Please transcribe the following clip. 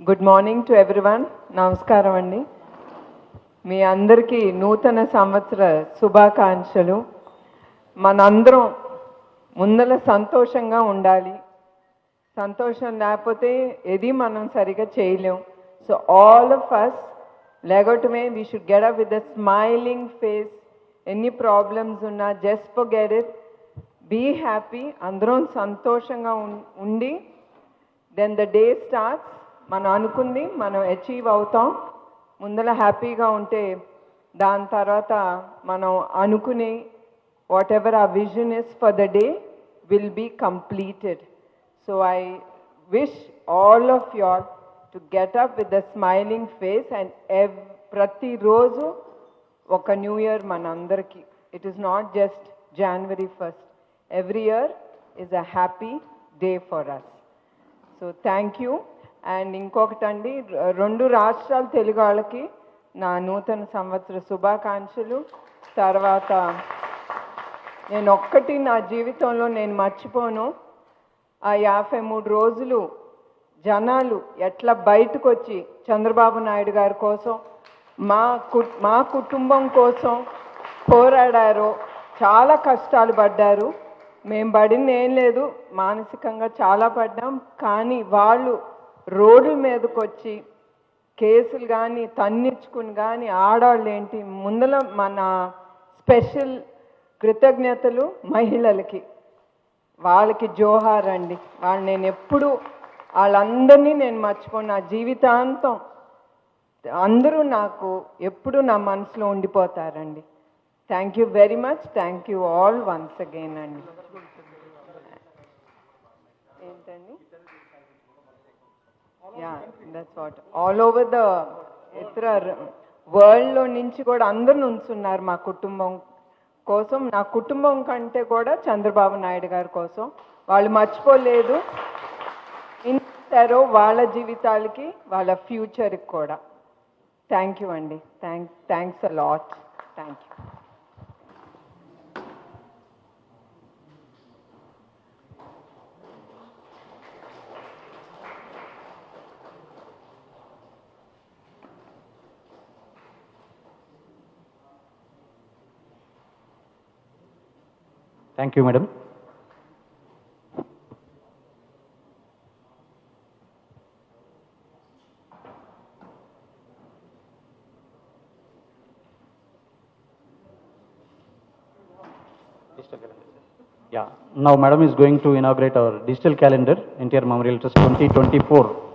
Good morning to everyone. నమస్కారం అండి. మీ అందరికీ నూతన సంవత్సర శుభాకాంక్షలు. మనందరం ముందల సంతోషంగా ఉండాలి. సంతోషం లేకపోతే ఏది మనం సరిగా చేయలేం. సో ఆల్ ఆఫ్ అస్ లేగటమే we should get up with a smiling face. ఎన్ని ప్రాబ్లమ్స్ ఉన్నా just forget it, be happy. అందరం సంతోషంగా ఉండి దెన్ ద డే స్టార్ట్స్. మనం అనుకుంది మనం అచీవ్ అవుతాం. ముందర హ్యాపీగా ఉంటే దాని తర్వాత మనం అనుకునే వాట్ ఎవర్ ఆ vision is for the day will be completed. So I wish all of you all to get up with the smiling face and ప్రతిరోజు ఒక న్యూ ఇయర్ మనందరికీ. It is not just January 1st. Every year is a happy day for us. So thank you. And ఇంకొకటండి, 2 రాష్ట్రాల తెలుగు వాళ్ళకి నా నూతన సంవత్సర శుభాకాంక్షలు. తర్వాత నేను ఒక్కటి నా జీవితంలో నేను మర్చిపోను, ఆ 53 రోజులు జనాలు ఎట్లా బయటకు వచ్చి చంద్రబాబు నాయుడు గారి కోసం మా కుటుంబం కోసం పోరాడారో. చాలా కష్టాలు పడ్డారు. మేము పడింది ఏం లేదు, మానసికంగా చాలా పడ్డాం. కానీ వాళ్ళు రోడ్ల మీదకి వచ్చి కేసులు కానీ తన్నించుకుని కానీ ఆడవాళ్ళు ఏంటి ముందల మన స్పెషల్ కృతజ్ఞతలు మహిళలకి. వాళ్ళకి జోహార్ అండి. వాళ్ళు నేను ఎప్పుడు వాళ్ళందరినీ నేను మర్చిపోను. నా జీవితాంతం అందరూ నాకు ఎప్పుడు నా మనసులో ఉండిపోతారండి. Thank you very much. Thank you all once again అండి. ఏంటండి? Yeah, that's what. All over the ఇతర వరల్డ్లో నుంచి కూడా అందరు నుంచున్నారు మా కుటుంబం కోసం. నా కుటుంబం కంటే కూడా చంద్రబాబు నాయుడు గారి కోసం. వాళ్ళు మర్చిపోలేదు. ఇన్సారో వాళ్ళ జీవితాలకి వాళ్ళ ఫ్యూచర్కి కూడా. థ్యాంక్ యూ అండి. Thanks a lot. Thank you. Thank you, madam. Digital calendar. Yeah. Now, madam is going to inaugurate our digital calendar, NTR Memorial Trust 2024.